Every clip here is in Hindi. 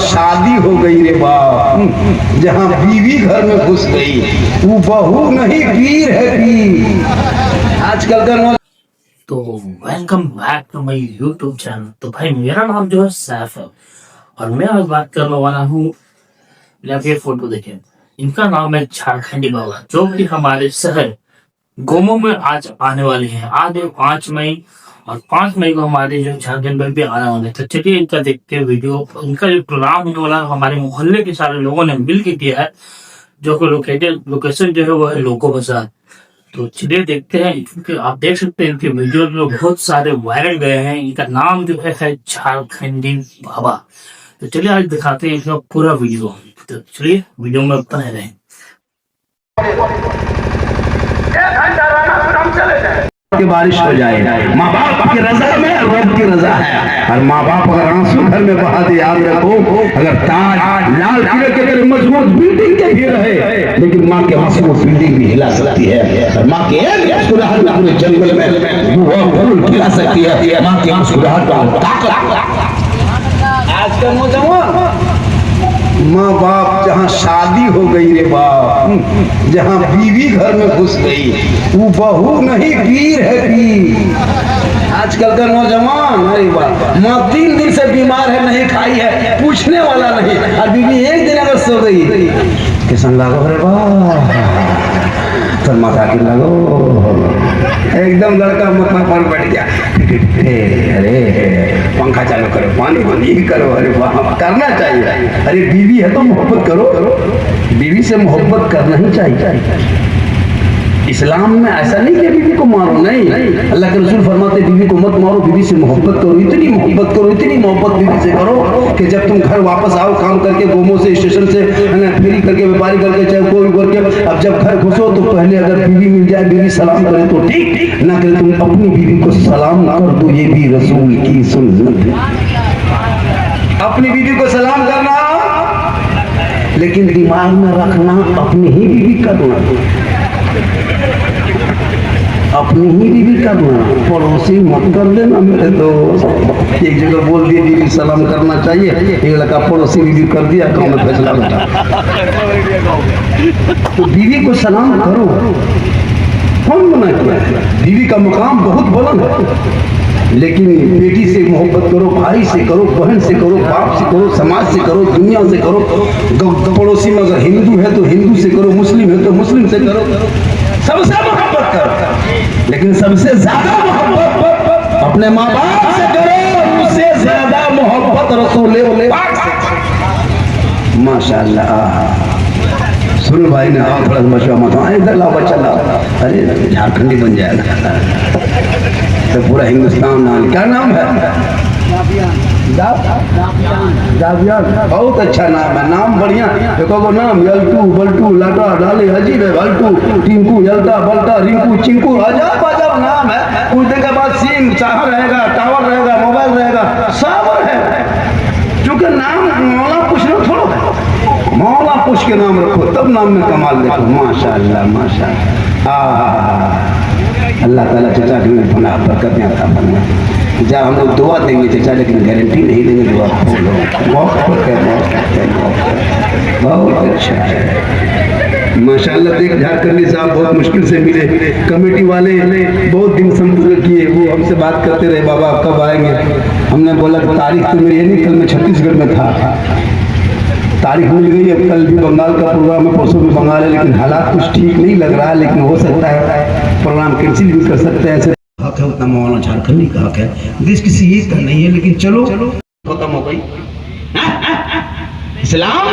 शादी हो गई रे बाप, जहाँ बीवी घर में घुस गई, वो बहू नहीं वीर है वीर। आजकल का तो welcome back to my YouTube channel. तो भाई मेरा नाम जो है सैफ है और मैं आज बात करने वाला हूँ। आप ये फोटो देखें, इनका नाम है झारखंडी बाबा, जो कि हमारे शहर गोमो में आज आने वाले हैं। आज है 5 मई और 5 मई को हमारे जो झारखंड में भी आने वाले। तो चलिए इनका देखते हैं वीडियो। इनका जो प्रोग्राम होने वाला हमारे मोहल्ले के सारे लोगों ने मिल के किया है, जो कि लोकेशन जो है वो है लोको बाजार। तो चलिए देखते हैं, क्योंकि आप देख सकते हैं इनके वीडियो जो बहुत सारे वायरल गए हैं। इनका नाम जो है झारखंडी बाबा। तो चलिए आज दिखाते हैं इनका पूरा वीडियो। तो चलिए वीडियो में बने रहें। कि बारिश हो जाए, माँ बाप की रजा में रब की रजा है। और माँ बाप अगर आंसू घर में बहा दे, याद रखो, अगर ताज लाल किले के अगर मजबूत बिल्डिंग के भी रहे, लेकिन माँ के मजबूत बिल्डिंग भी हिला सकती है। और माँ के एक मुस्कुराहट में पूरे जंगल में वो फूल खिला सकती है। माँ की मुस्कुराहट का ताकत। आज का नौजवान माँ बाप जहाँ शादी हो गई रे बाप, जहाँ बीवी घर में घुस गई, वो बहू नहीं वीर है वीर। आजकल का नौजवान अरे बाप, माँ 3 दिन से बीमार है, नहीं खाई है, पूछने वाला नहीं, और बीवी 1 दिन अगर सो गई, किसन लागो रे बाप, तो माथा की लगो, एकदम लड़का मत पर बैठ गया। अरे पंखा चालू करो, पानी बंदी करो, अरे वाह करना चाहिए। अरे बीवी है तो मोहब्बत करो, बीवी से मोहब्बत करना ही चाहिए। इस्लाम में ऐसा नहीं कि बीवी को मारो, नहीं, अल्लाह के रसूल फरमाते बीवी को मत मारो, बीवी से मोहब्बत करो, इतनी मोहब्बत करो, इतनी मोहब्बत बीवी से करो कि जब तुम घर वापस आओ काम करके, गोमो से स्टेशन से फेरी करके, व्यापारी करके, चाहे कोई करके, अब जब घर घुसो तो पहले अगर बीवी मिल जाए, बीवी सलाम करे तो ठीक, ना करे तुम अपनी बीवी को सलाम ना कर दो, ये भी रसूल की सुन्नत है। अपनी बीवी को सलाम करना, लेकिन दिमाग में रखना अपनी ही बीवी का करना, अपनी ही बीवी का करना, पड़ोसी मत कर देना मेरे दोस्त। एक जगह बोल दिए बीवी सलाम करना चाहिए, एक लड़का पड़ोसी बीवी कर दिया, गाँव में फैसला बैठा। तो बीवी को सलाम करो, कौन मना किया? बीवी का मकाम बहुत बुलंद है, लेकिन बेटी से मोहब्बत करो, भाई से करो, बहन से करो, बाप से करो, समाज से करो, दुनिया से करो। पड़ोसी में अगर हिंदू है तो हिंदू से करो, मुस्लिम है तो मुस्लिम से करो, सबसे मोहब्बत करो, लेकिन सबसे ज्यादा मोहब्बत अपने माँ बाप से करो, उससे ज्यादा मोहब्बत रसूल पाक से करो। माशाअल्लाह। सुनो भाई ने आओ थोड़ा बचवा मत, इधर लाओ बच्चा लाओ, अरे झारखंडी बन जाएगा तो पूरा हिंदुस्तान। नाम क्या नाम है? जावियान। बहुत अच्छा नाम है, नाम बढ़िया। देखो वो नाम यल्टू बल्टू लाटा डाले अजीब है, बल्टू टिंकू यल्टा बल्टा रिंकू चिंकू, अजब अजब नाम है। कुछ देर के बाद सिम चाह रहेगा, टावर रहेगा, मोबाइल रहेगा, सब है। क्योंकि नाम मौला पूछना थोड़ा है, मौला पूछ के नाम रखो, तब नाम में कमाल देखो। माशाअल्लाह माशाअल्लाह। अल्लाह ताला चचा की बना बरकत में अता फरमाए। जब हम लोग दुआ देंगे चचा, लेकिन गारंटी नहीं देंगे दुआ। बहुत अच्छा है माशाअल्लाह। देख झारखंडी साहब बहुत मुश्किल से मिले, कमेटी वाले बहुत दिन संपर्क किए, वो हमसे बात करते रहे, बाबा आप कब आएंगे? हमने बोला तारीख तो मेरी है नहीं, कल मैं छत्तीसगढ़ में था, तारीख मिल गई है, कल भी बंगाल का प्रोग्राम है, परसों भी बंगाल है, लेकिन हालात कुछ ठीक नहीं लग रहा है, लेकिन हो सकता है प्रोग्राम कैंसिल भी कर सकते हैं। हक है उतना मौलाना झारखंडी का हक है, देश किसी एक का नहीं है, लेकिन चलो खत्म हो गई। इस्लाम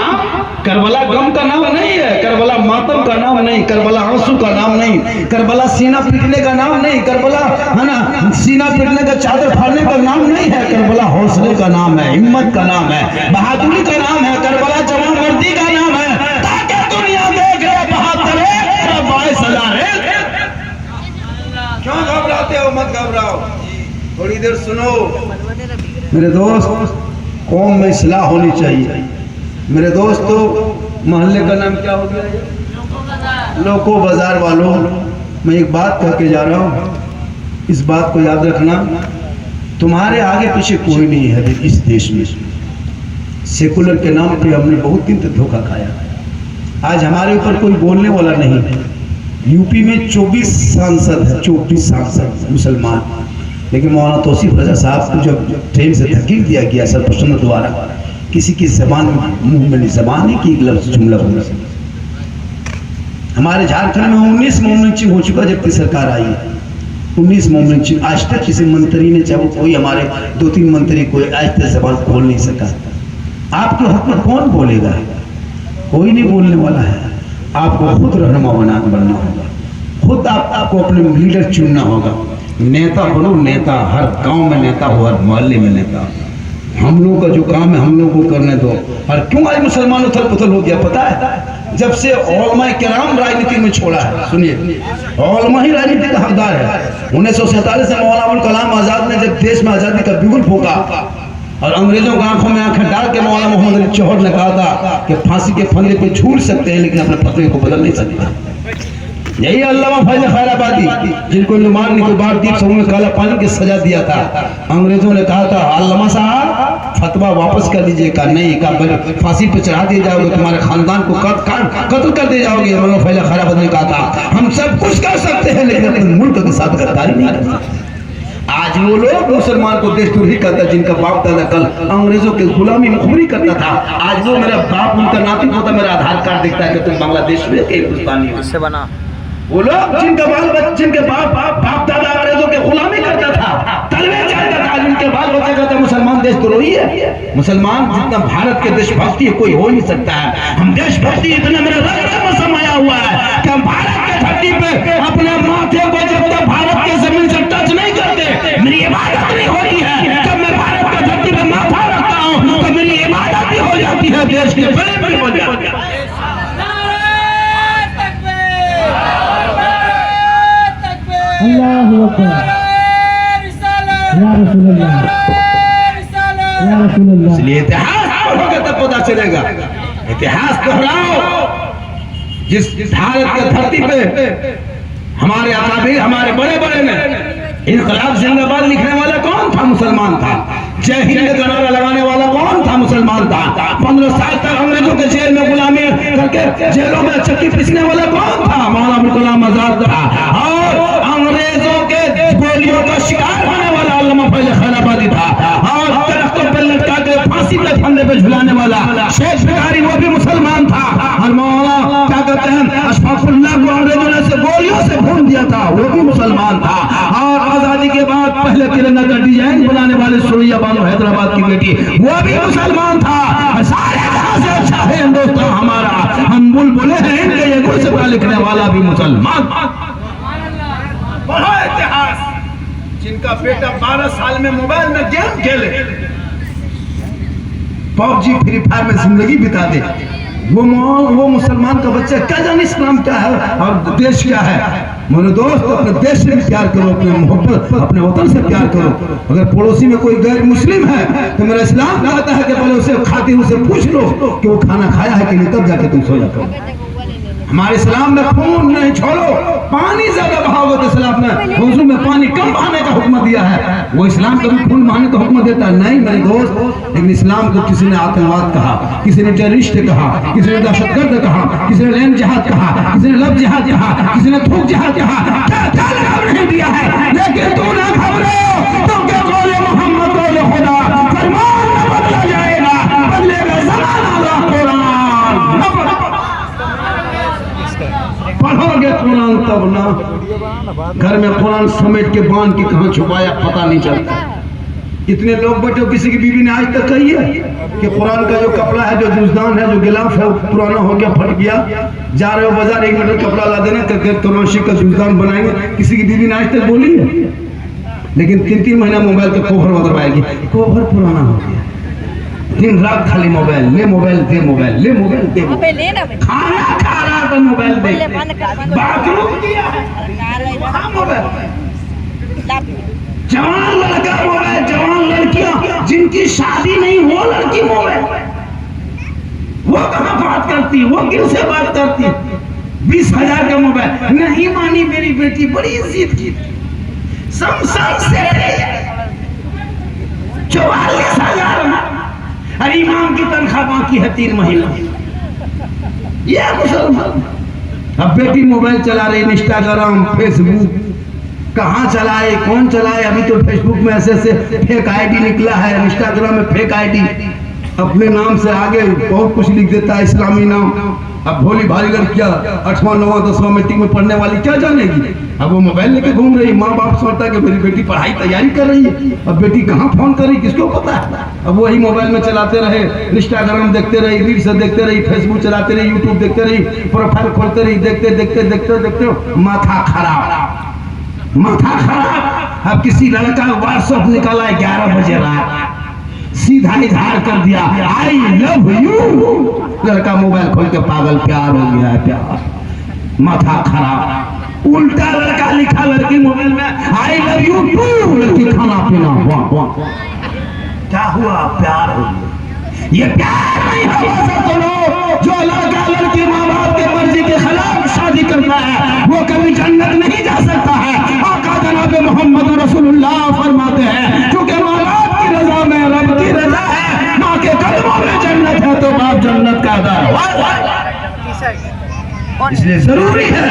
करबला गम का नाम नहीं है, करबला मातम का नाम नहीं, करबला आंसू का नाम नहीं, करबला सीना पीटने का नाम नहीं, करबला है ना सीना पीटने का चादर फाड़ने का नाम नहीं है, करबला हौसले का नाम है, हिम्मत का नाम है, बहादुरी का नाम है, करबला जवान मर्दी का नाम है, ताकि दुनिया देख रहे बहादुर सजा रहे। क्यों घबराते हो? मत घबराओ, थोड़ी देर सुनो मेरे दोस्त। कौम में इस्लाह होनी चाहिए मेरे दोस्तों। मोहल्ले का नाम क्या हो गया? लोको बाजार वालों, मैं एक बात कह के जा रहा हूँ, इस बात को याद रखना, तुम्हारे आगे पीछे कोई नहीं है इस देश में। सेकुलर के नाम पे हमने बहुत दिन तक धोखा खाया। आज हमारे ऊपर कोई बोलने वाला नहीं है। यूपी में 24 सांसद है, 24 सांसद मुसलमान, लेकिन मौलाना तौसीफ रजा साहब को जब ट्रेन से धकेल दिया गया सरपंच द्वारा, किसी की जबान मुंह में जबान है कि एक लफ्ज जुमला बोल सके। हमारे झारखंड में 19 मोमिन हो चुका जब की सरकार आई है, 19 मोमिन। आज तक किसी मंत्री ने, चाहे कोई हमारे 2-3 मंत्री कोई आज तक जबान खोल नहीं सका। आपके हक में कौन बोलेगा? कोई नहीं बोलने वाला है। आपको खुद रहनुमा बनना होगा, खुद आपको अपने लीडर चुनना होगा। नेता बनो, नेता हर गांव में नेता हो, हर मोहल्ले में नेता। हम लोगों का जो काम है हम लोगों को करने दो। और क्यों आज मुसलमान उथल पुथल हो गया पता है? जब से उलमा किराम राजनीति में छोड़ा है। सुनिए, उलमा ही राजनीति का हकदार है। 1947 से मौलाना अबुल कलाम आजाद ने जब देश में आजादी का बिगुल फूका और अंग्रेजों की आंखों में आंखें डाल के मौलाना मोहम्मद अली जौहर ने कहा था कि फांसी के फंदे पे झूल सकते हैं लेकिन अपने फतवे को बदल नहीं सकते। यही अल्लामा फैज खैराबादी, जिनको नुमान निकोबार द्वीप समूह में काला पानी की सजा दिया था, अंग्रेजों ने कहा था अल्लामा साहब फतवा वापस कर लीजिएगा। नहीं कहा, फांसी पे चढ़ा दिए जाओगे, तुम्हारे खानदान को कत्ल कर दिए जाओगे। अल्लामा फैज खैराबादी ने कहा था हम सब कुछ कर सकते हैं लेकिन अपने मुल्क के साथ गद्दारी नहीं कर सकते। आज वो लोग मुसलमान को देशद्रोही कहता, जिनका बाप दादा कल अंग्रेजों के गुलामी मुखबरी करता था, आज वो मेरा बाप उनका नाती होता, मेरा आधार कार्ड देखता है कि तुम बांग्लादेश में के हिंदुस्तानी हो। इससे बना वो लोग जिनके बाप दादा अंग्रेजों के गुलामी करता था, तलवे चलता था, जिनके बाल बच्चे कहते मुसलमान देशद्रोही है। मुसलमान जितना भारत के देशभक्ति कोई हो नहीं सकता है। हम देशभक्ति इतना मेरे रग में समाया हुआ है कि हम भारत के धरती पे अपने माथे को जब तक भारत के जमीन से टच नहीं करते मेरी इबादत नहीं होती है। जब मैं भारत के धरती पे माथा रखता हूँ तो मेरी इबादत भी हो जाती है, देश के प्रेम भी हो जाती है। अल्लाहु अकबर, या रसूलुल्लाह, या रसूलुल्लाह। इसलिए इतिहास पढ़ोगे तब पता चलेगा। इतिहास दोहराओ। जिस भारत के धरती पे हमारे अकाबिर, हमारे बड़े बड़े ने इनकलाब जिंदाबाद लिखने वाला कौन था? मुसलमान था। जय हिंद का नारा लगाने वाला कौन था? मुसलमान था। 15 साल तक अंग्रेजों के जेल में गुलामी करके जेलों में चक्की पीसने वाला कौन था? मौलाना अबुल कलाम आजाद था। और अंग्रेजों के गोलियों का शिकार होने वाला अल्लामा फैज खैराबादी था। और तख्तों पर लटका के फांसी के फंदे पे झुलाने वाला शेख भिखारी वो भी मुसलमान था। और मौलाना क्या कहते हैं अशफाकुल्लाह को अंग्रेजों ने से गोलियों से भून दिया था, वो भी मुसलमान था। और आजादी के बाद पहले तिरंगा का डिजाइन बनाने वाले सुरैया बानो हैदराबाद की बेटी वो भी मुसलमान था। सारे से अच्छा है हिंदुस्तान हमारा, हम बुलबुले हैं इनके ये गुरसे का लिखने वाला भी मुसलमान। बड़ा इतिहास। जिनका बेटा 12 साल में मोबाइल में गेम खेले, पबजी फ्री फायर में जिंदगी बिता दे, वो मुसलमान का बच्चा क्या जाने इस्लाम क्या है और देश क्या है। मेरे दोस्त, अपने देश से भी प्यार करो, अपने मोहब्बत अपने वतन से प्यार करो। अगर पड़ोसी में कोई गैर मुस्लिम है तो मेरा इस्लाम कहता है कि पहले उसे खातिर उसे पूछ लो कि वो खाना खाया है कि नहीं, तब जाके तुम सो जाओ। हमारे इस्लाम में खून नहीं छोड़ो, पानी ज्यादा बहाओगे तो इस्लाम ने वजू में पानी कम बहाने का हुक्म दिया है। वो इस्लाम कभी खून बहाने का हुक्म देता है नहीं मेरे दोस्त। लेकिन इस्लाम को किसी ने आतंकवाद कहा, किसी ने टेररिस्ट कहा, किसी ने दहशतगर्द कहा, किसी ने लैंड जिहाद कहा, किसी ने लव जिहाद कहा, किसी ने थूक जिहाद कहा, क्या जवाब नहीं दिया है। लेकिन तू ना घबराओ, तो क्या बोले मोहम्मद बोले खुदा, फरमान न बदला जाएगा, बदलेगा ज़माना कुरान। पढ़ोगे कुरान तब ना। घर में कुरान समेट के बांध के कहाँ छुपाया पता नहीं चलता। इतने लोग बैठे, किसी की बीवी ने आज तक कही है कि कुरान का जो कपड़ा है, जो जुजदान है, जो गिलाफ है, पुराना हो गया, फट गया, जा रहे हो बाजार 1 मीटर कपड़ा ला देना करके तोराशी का जुजदान बनाएंगे। किसी की बीवी ने आज तक बोली है। लेकिन 3-3 महीना मोबाइल का कवर बदलवाएगी, कवर पुराना हो गया। दिन रात खाली मोबाइल, ले मोबाइल दे, मोबाइल ले, मोबाइल दे, खाना खा रहा था मोबाइल दे, बाथरूम किया मोबाइल, जवान लड़का मोबाइल, जवान लड़कियां जिनकी शादी नहीं हो लड़की मोबाइल, वो कहाँ बात करती, वो किनसे बात करती। 20,000 का मोबाइल नहीं मानी मेरी बेटी, बड़ी जिद की, शमशान से 44,000 हर इमाम की तनख्वाह बाकी है 3 महीना। ये मुसलमान। अब बेटी मोबाइल चला रही, इंस्टाग्राम, फेसबुक, कहाँ चलाए, कौन चलाए। अभी तो फेसबुक में ऐसे फेक आईडी निकला है, इंस्टाग्राम में फेक आईडी, अपने नाम से आगे बहुत कुछ लिख देता है, इस्लामी नाम। अब भोली भाली लड़कियां 8वां 9वां 10वां मैट्रिक में पढ़ने वाली क्या जानेगी। अब वो मोबाइल लेके घूम रही, माँ बाप सोचता है कि मेरी बेटी पढ़ाई तैयारी कर रही है, अब बेटी कहाँ फोन कर रही किसको पता है। अब वही मोबाइल में चलाते रहे, इंस्टाग्राम देखते रही, रील्स देखते रही, फेसबुक चलाते रही, यूट्यूब देखते रही, प्रोफाइल खोलते रही, देखते देखते देखते देखते माथा खराब, माथा खराब। अब किसी लड़का व्हाट्सएप निकाला 11 बजे रात, सीधा इजहार कर दिया आई लव यू। लड़का मोबाइल खोल के पागल, प्यार हो गया है, प्यार, माथा खराब। उल्टा लड़का लिखा लड़की मोबाइल में आई लव यू टू, लड़की खाना पीना, वाह वाह, क्या हुआ, प्यार हो गया। ये प्यार नहीं है दोनों। जो लड़का लड़की माँ बाप के मर्जी के खिलाफ शादी करता है वो कभी जन्नत नहीं जा सकता है। आका जनाब मोहम्मद रसूलुल्लाह फरमाते हैं क्योंकि माँ बाप की रजा में रब की रजा है, माँ के कदमों में जन्नत है तो बाप जन्नत का दार। इसलिए जरूरी है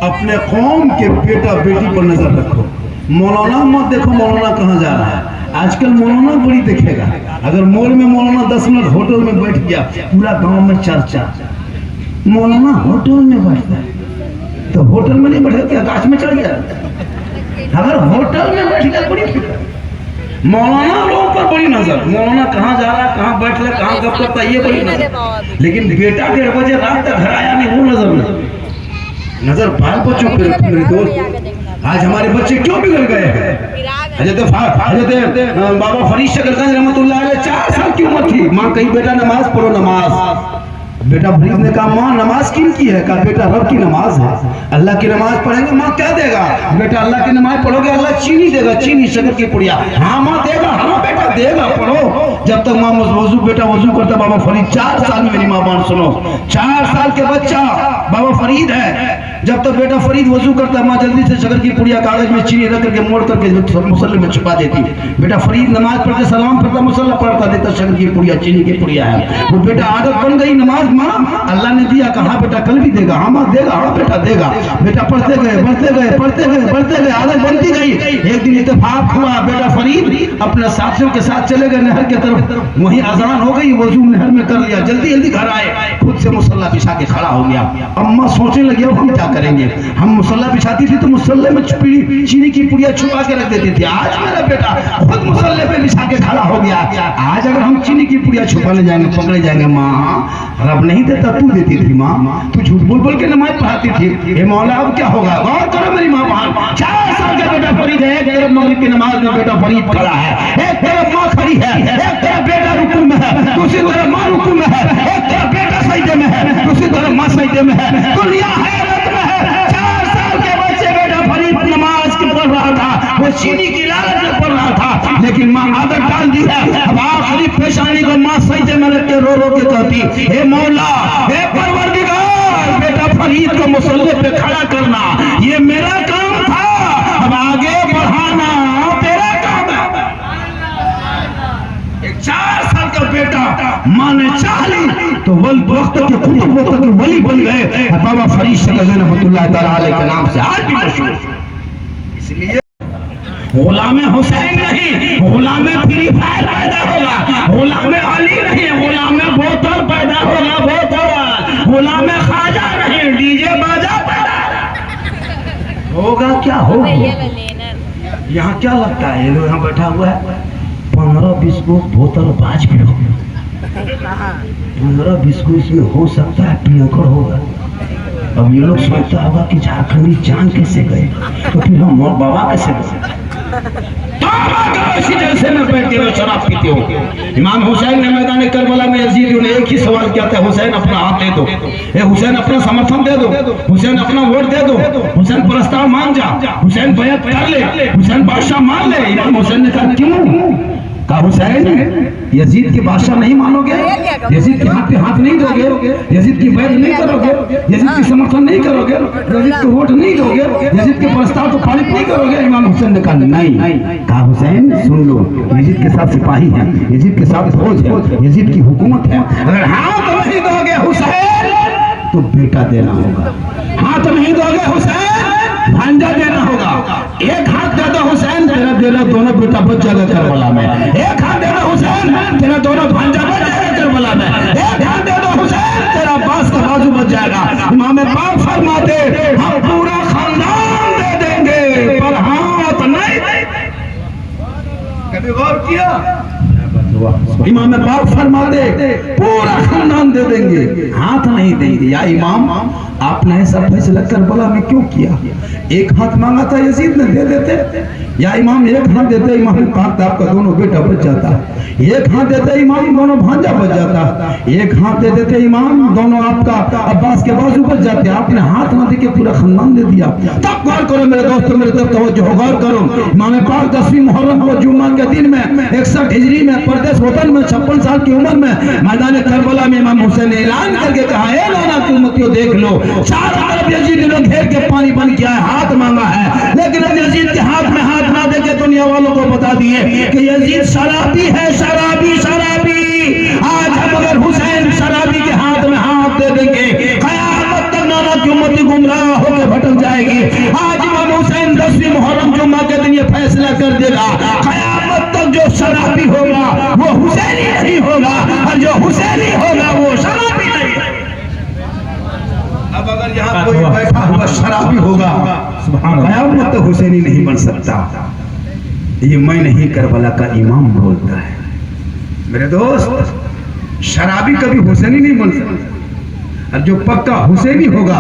अपने कौम के बेटा बेटी पर नजर रखो। मौलाना मत देखो मौलाना कहाँ जा रहा है। आजकल मौलाना बड़ी देखेगा। अगर मॉल में मौलाना 10 मिनट होटल में बैठ गया, पूरा गांव में चर्चा, मौलाना होटल में बैठता है तो होटल में नहीं बैठा, आकाश में चढ़ गया। अगर होटल में बैठ गया बड़ी फिक्र। मौलाना लोगों पर बड़ी नजर, मौलाना कहाँ जा रहा है, कहाँ बैठ रहा, कहाँ गप करता, ये बड़ी नजर। लेकिन बेटा 1:30 बजे रात तक घर आया नहीं, वो नजर नहीं। नजर बाल बच्चों पे रखो मेरे दोस्त। आज हमारे बच्चे क्यों बिगड़ गए हैं। हजरत बाबा फरीद शकरगंज रहमतुल्लाह अलैह 4 साल की उम्र थी, माँ कही बेटा नमाज पढ़ो, नमाज। बेटा फरीद ने कहा माँ नमाज किन की है। कहा बेटा रब की नमाज है, अल्लाह की नमाज पढ़ेंगे। माँ क्या देगा। बेटा अल्लाह की नमाज पढ़ोगे अल्लाह चीनी देगा, चीनी शक्कर की पुड़िया। हाँ माँ देगा, हाँ बेटा देगा, पढ़ो। जब तक माँ वजू बेटा वजू करता बाबा फरीद 4 साल में, मेरी माँ बात सुनो, 4 साल के बच्चा बाबा फरीद है। जब तक बेटा फरीद वजू करता माँ जल्दी से शक्कर की पुड़िया कागज में चीनी रख करके मोड़ करके मुसल्ले में छुपा देती। बेटा फरीद नमाज पढ़ते सलाम पढ़ता, मुसल्ला पढ़ता देता शक्कर की पुड़िया, चीनी की पुड़िया है। वो बेटा आदत बन गई नमाज, माँ अल्लाह ने दिया, कहा बेटा कल भी देगा, हाँ माँ देगा, हाँ बेटा देगा। बेटा पढ़ते गए बढ़ते गए पढ़ते गए बढ़ते गए, आदत बनती गई। एक दिन इत्तेफाक हुआ, बेटा फरीद अपने साथियों के साथ चले गए नहर के तरफ, वहीं अजान हो गई, वजू नहर में कर लिया, जल्दी जल्दी घर आए, खुद से मुसल्ला बिछा के खड़ा हो गया। अम्मा सोचने लगी अब हम क्या करेंगे। हम मुसल्ला बिछाती थी तो मुसल्ले में चीनी की पुड़िया छुपा के रख देती थी। आज मेरा बेटा खुद मुसल्ले पे बिछा के खड़ा हो गया। आज अगर हम चीनी की पुड़िया छुपाने जाएंगे पकड़े जाएंगे। माँ रब नहीं देता, तू देती थी। माँ तू झूठ बोल बोल के नमाज पढ़ाती थी। हे मौला अब क्या होगा। गौर करो मेरी माँ बहन, 4 साल का बेटा फरीद है, एक तरफ मगरिब की नमाज में बेटा फरीद खड़ा है, एक तरफ माँ खड़ी है, एक तरफ बेटा रुकू में है, दूसरी तरफ माँ रुकू में है, एक तरफ बेटा सजदे में है, दूसरी तरफ माँ सजदे में है। दुनिया हैरत में है। 4 साल के बच्चे बेटा फरीद नमाज की पढ़ रहा था, वो चीनी की लालच में पढ़ रहा था, लेकिन माँ आदत डाल दी है। अब आखिरी पेशानी को माँ सजदे में रख के रो रो के कहती, हे मौला, हे परवरदिगार, बेटा फरीद को मुसल्ले पे खड़ा करना ये मेरा काम था, अब आगे बढ़ाना तेरा काम है। एक 4 साल का बेटा माँ ने चाह ली तो वक्त के खुद वली बन गए बाबा फरीद शकरगंज रहमतुल्लाह तआला अलैह के नाम से आज भी मशहूर। इसलिए गुलामे हुसैन नहीं, गुलामे फ्री फायर पैदा होगा, गुलामे अली नहीं, गुलामे बोतल पैदा होगा, बोतल, गुलामे खाजा नहीं, डीजे बाजा पैदा होगा। क्या होगा यहाँ क्या लगता है, ये लोग यहाँ बैठा हुआ है 15-20 को बोतल बाज भी होगा, 15-20 को इसमें हो सकता है प्रियंकर होगा। अब ये लोग सोचता होगा कि झारखंडी जान कैसे गए, तो फिर हम बाबा कैसे गए। इसी जलसे में बैठते हुए शराब पीते हो। इमाम हुसैन ने मैदान करबला में यजीद ने एक ही सवाल किया था, हुसैन अपना हाथ दे दो, हुसैन अपना समर्थन दे दो, हुसैन अपना वोट दे दो, हुसैन प्रस्ताव मान जा, हुसैन बैत कर ले, हुसैन बादशाह मान ले। इमाम हुसैन ने कहा क्यों। कहा हुसैन यजीद के बादशाह नहीं मानोगे, यजीद के हाथ पे हाथ नहीं दोगे, यजीद की बैठ नहीं करोगे, यजीद की समर्थन नहीं करोगे, यजीद को वोट नहीं दोगे, यजीद के प्रस्ताव को पारित नहीं करोगे। इमाम हुसैन ने कहा नहीं। कहा हुसैन सुन लो, यजीद के साथ सिपाही हैं, यजीद के साथ फौज है, यजीद की हुकूमत है, अगर हाथ नहीं दोगे हुसैन तो बेटा देना होगा, हाथ नहीं दोगे हुसैन भांजा देना होगा। एक हाथ दे दो हुसैन तेरा तेरा दोनों बेटा बच जाएगा करबला में, एक हाथ दे दो हुसैन तेरा दोनों भांजा बच जाएगा करबला में, एक हाथ दे दो हुसैन तेरा बास का बाजू बच जाएगा। इमाम पाक फरमाते हम पूरा खानदान दे देंगे पर हाथ नहीं। कभी गौर किया? इमाम पाक फरमाते पूरा खानदान दे देंगे, हाथ नहीं देंगे। या इमाम आपने ऐसा फैसला करबला में क्यों किया? एक हाथ मांगा था यजीद ने दे देते, या इमाम एक हाथ देते इमाम पाक आपका दोनों बेटा बच जाता, एक हाथ देते इमाम दोनों भांजा बच जाता, एक हाथ दे देते इमाम दोनों आपका अब्बास के बाजू बच जाते। आपने हाथ ना देके पूरा खानदान दे दिया। तब गौर करो मेरे दोस्तों, मेरे तरफ तवज्जो गौर करो। इमाम पाक 10वीं मुहर्रम को जुम्मा के दिन में 61 हिजरी में परदेश वतन में 56 साल की उम्र में मैदान करबला में इमाम हुसैन ने ऐलान करके कहा है लाना की उम्मतियों देख लो, चारों तरफ यजीद ने घेर के पानी बन किया है, हाथ मांगा है, लेकिन यजीद के हाथ में हाथ ना देके दुनिया वालों को बता दिए कि यजीद शराबी है, शराबी शराबी। आज हम अगर हुसैन शराबी के हाथ में हाथ दे देंगे कयामत तक नाना की उम्मती गुमराह होकर भटक जाएगी। आज इमाम हुसैन 10वीं मुहर्रम जुम्मा के दिन ये फैसला कर देगा कयामत तक जो शराबी होगा वो हुसैनी नहीं होगा, और जो हुसैनी होगा वो शराबी नहीं। अब अगर यहाँ कोई बैठा हुआ शराबी होगा कयामत तक हुसैनी नहीं बन सकता। ये मैं नहीं करबला का इमाम बोलता है। मेरे दोस्त, शराबी कभी हुसैनी नहीं बन सकता, और जो पक्का हुसैनी होगा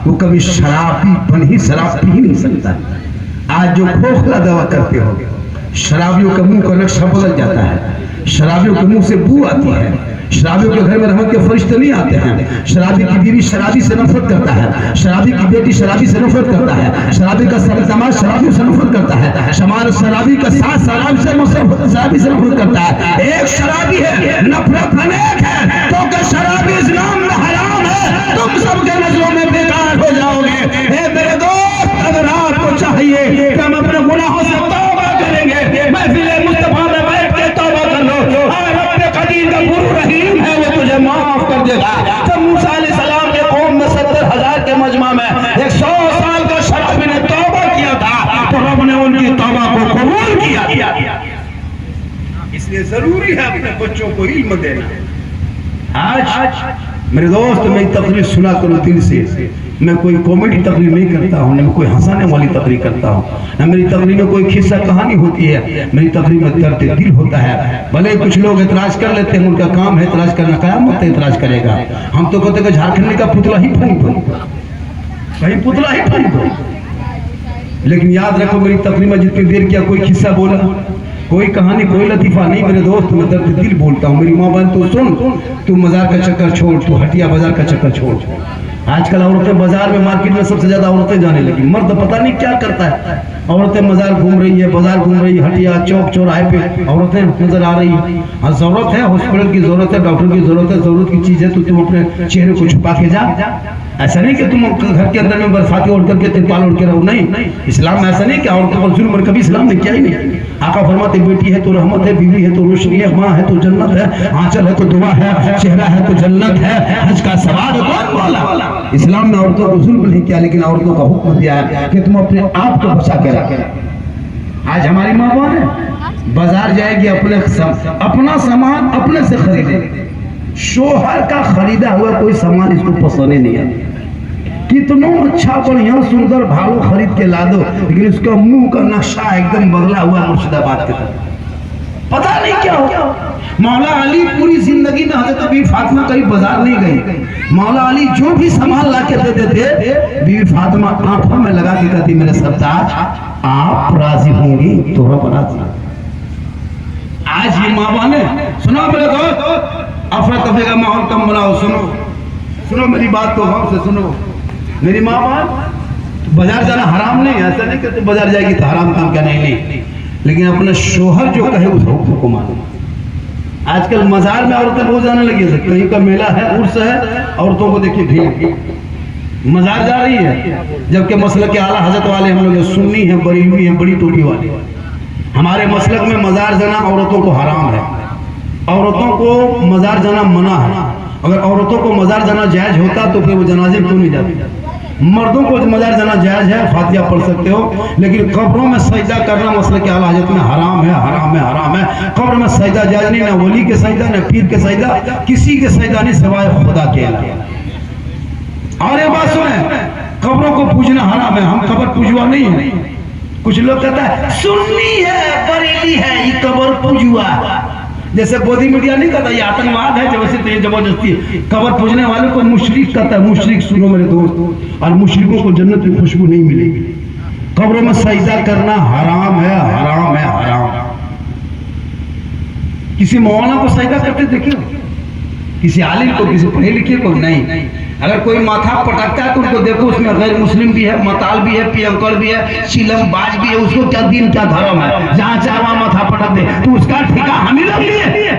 वो कभी शराबी बन ही शराब पी ही नहीं सकता। आज जो खोखला दवा करते हो, शराबियों का मुंह का नक्शा बदल जाता है, शराबियों के मुंह से बू आती है, शराबियों के घर में रहमत के फरिश्ते नहीं आते हैं, शराबी की बीवी शराबी से नफरत करता है, शराबी की बेटी शराबी से नफरत करता है, शराबी का समाज शराबी से नफरत करता है, समाज शराबी का साथ शराबी से नफरत करता है। एक शराबी है, नफरत अनेक है, तो क्या शराबी इस्लाम में हराम है? तुम सबके नजरों में बेकार हो जाओगे। मेरे दोस्त, अगर आपको चाहिए कि हम अपने गुनाहों से तौबा करेंगे, महफिल मुस्तफा में बैठ के तौबा कर लो, और अपने कदीर का गुरु रहीम है वो तुझे माफ कर देगा। जब मूसा अलैहिस्सलाम के कौम में 70,000 के मजमा में 100 साल का शराबी ने तौबा किया था, तो रब ने उनकी तौबा को कबूल किया। इसलिए जरूरी है अपने बच्चों को इल्म देना। आज मेरे दोस्त, मैं तकरीर सुना करूँ दिल से। मैं कोई कॉमेडी तकरीर नहीं करता हूँ, न मैं कोई हंसाने वाली तकरीर करता हूँ, न मेरी तकरीर में कोई खिस्सा कहानी होती है। मेरी तकरीर में दर्द दिल होता है। भले कुछ लोग एतराज कर लेते हैं, उनका काम है एतराज करना, कयामत तक एतराज करेगा। हम तो कहते हैं झारखंड का पुतला ही फूंक दो, कहीं पुतला ही फूंक दो। लेकिन याद रखो, मेरी तकरीर में जितनी देर किया कोई खिस्सा बोला, कोई कहानी, कोई लतीफा नहीं। मेरे दोस्त, मैं दर्द दिल बोलता हूँ। मेरी माँ बहन तो सुन, तू मजार का चक्कर छोड़, तू हटिया बाजार का चक्कर छोड़। आजकल औरतें बाजार में, मार्केट में सबसे ज्यादा औरतें जाने लगी। मर्द पता नहीं क्या करता है, औरतें बाजार घूम रही है, बाजार घूम रही है, हटिया चौक चौराहे पे औरतें नजर आ रही है। हाँ, जरूरत है, हॉस्पिटल की जरूरत है, डॉक्टर की जरूरत है, जरूरत की चीज है, तो तुम अपने चेहरे को छुपा के जा। ऐसा नहीं कि तुम घर के अंदर में बरसाती ओढ़ करके तिरपाल ओढ़ के रहो, नहीं। इस्लाम में ऐसा नहीं कि औरतों पर जुल्म कभी इस्लाम ने किया ही नहीं। आका फरमाते बेटी है तो रहमत है, बीवी है तो रोशनी है, माँ है तो जन्नत है, आंचल है तो दुआ है, चेहरा है तो जन्नत है, हज का सवाल कौन बोला? इस्लाम ने औरतों को जुल्म नहीं किया, लेकिन औरतों का हुक्म दिया है कि तुम अपने आप को बचा के रखें। आज हमारी माँ बहन है, बाजार जाएगी, अपना सामान अपने से खरीदे। शोहर का खरीदा हुआ कोई सामान इसको पसंद ही नहीं है। कितना अच्छा बढ़िया सुंदर भाव खरीद के ला दो, लेकिन उसका मुंह का नक्शा एकदम बदला हुआ मुर्शिदाबाद के तरफ। पता नहीं क्या हो। मौला अली पूरी जिंदगी में हजरत बीवी फातिमा कहीं बाजार नहीं गई। मौला अली जो भी सामान ला के देते थे, बीवी फातिमा आंखों में लगा के कहती, मेरे सरताज आप राजी होंगी तो रब राजी। आज ये माँ बहने सुनो मेरे दोस्त, अफरा तफरी का माहौल कम बनाओ। सुनो मेरी बात तो गौर से सुनो। मेरी माँ बाप, बाजार जाना हराम नहीं है, ऐसा नहीं कि तुम बाजार जाएगी तो हराम काम क्या, नहीं। लेकिन अपना शोहर जो कहे उस हुक्म को मानो। आजकल मजार में औरतें बहुत जाने लगी है, कहीं का मेला है, उर्स है, औरतों को देखिए भीड़ मजार जा रही है, जबकि मसलक के आला हजरत वाले हम लोग सुन्नी है, बरीलवी है, बड़ी टोपी वाले। हमारे मसलक में मजार जाना औरतों को हराम है, औरतों को मजार जाना मना है। अगर औरतों को मजार जाना जायज होता तो फिर वो जनाजे क्यों नहीं जाती? मर्दों को मजार जाना जायज है, फातिहा पढ़ सकते हो, लेकिन कब्रों में सजदा करना मसले के आला हजरत में हराम है, हराम है, हराम है। कब्र में सजदा जायज नहीं, ना वली के सजदा, ना पीर के सजदा, किसी के सजदा नहीं सिवाय खुदा के अलावा। और ये बात सुने, कब्रों को पूजना हराम है, हम कब्र पूजवा नहीं है। कुछ लोग कहता है सुन्नी है, बरेली है, ये कब्र पूजवा। जैसे मोदी मीडिया नहीं कहता ये आतंकवाद है, जैसे तो ये जबरदस्ती कब्र पूजने वाले को मुशरिक कहता है। मुशरिक सुनो मेरे दोस्त, और मुशरिकों को जन्नत की खुशबू नहीं मिलेगी। कब्रों में सजदा करना हराम है, हराम है, हराम। किसी मौलाना को सजदा करते देखिए, किसी आलिम को, किसी पढ़े लिखे को नहीं। अगर कोई माथा पटकता है तो उनको देखो, उसमें गैर मुस्लिम भी है, मताल भी है, पियंकड़ भी है, चिलम बाज भी है, उसको क्या दिन क्या धर्म है, जहां चाहे वहां माथा पटक दे, तो उसका ठिका हम ही लोग लिए,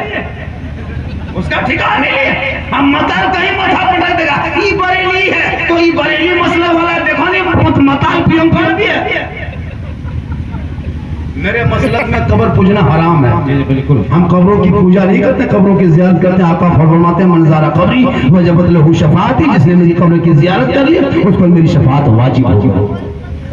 उसका ठिका हमें लिए। हम मताल कहीं माथा पटक देगा, ई बरेली है तो ई बरेली मसला वाला देखो नहीं, बहुत मताल पियंकड़ भी है। मेरे मसलक में कब्र पूजना हराम है, बिल्कुल। हम कब्रों की पूजा नहीं करते, कब्रों की जियारत करते हैं। आका फरमाते हैं मंज़ारा कब्री वजबत लहू शफाअती, जिसने मेरी कब्र की जियारत कर ली उस पर मेरी शफाअत वाजिब होगी।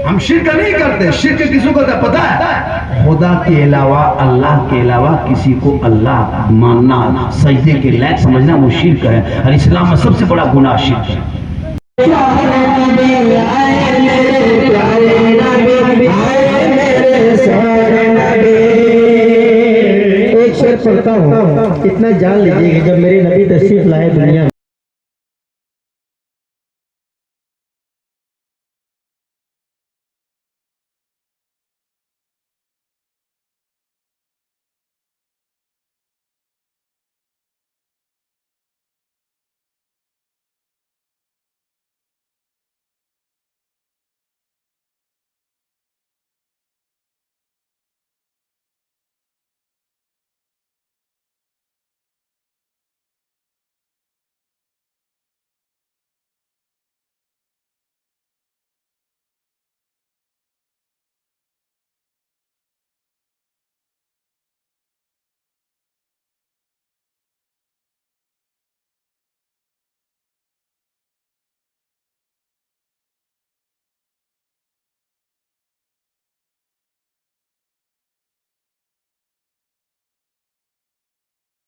हम शिर्क नहीं करते। शिर्क किसको करते पता है? खुदा के अलावा, अल्लाह के अलावा किसी को अल्लाह मानना, सजदे के लायक समझना वो शिर्क है, और इस्लाम में सबसे बड़ा गुनाह शिर्क है। एक शेर पढ़ता हूँ, इतना जान लीजिए कि जब मेरे नबी तशरीफ लाए दुनिया में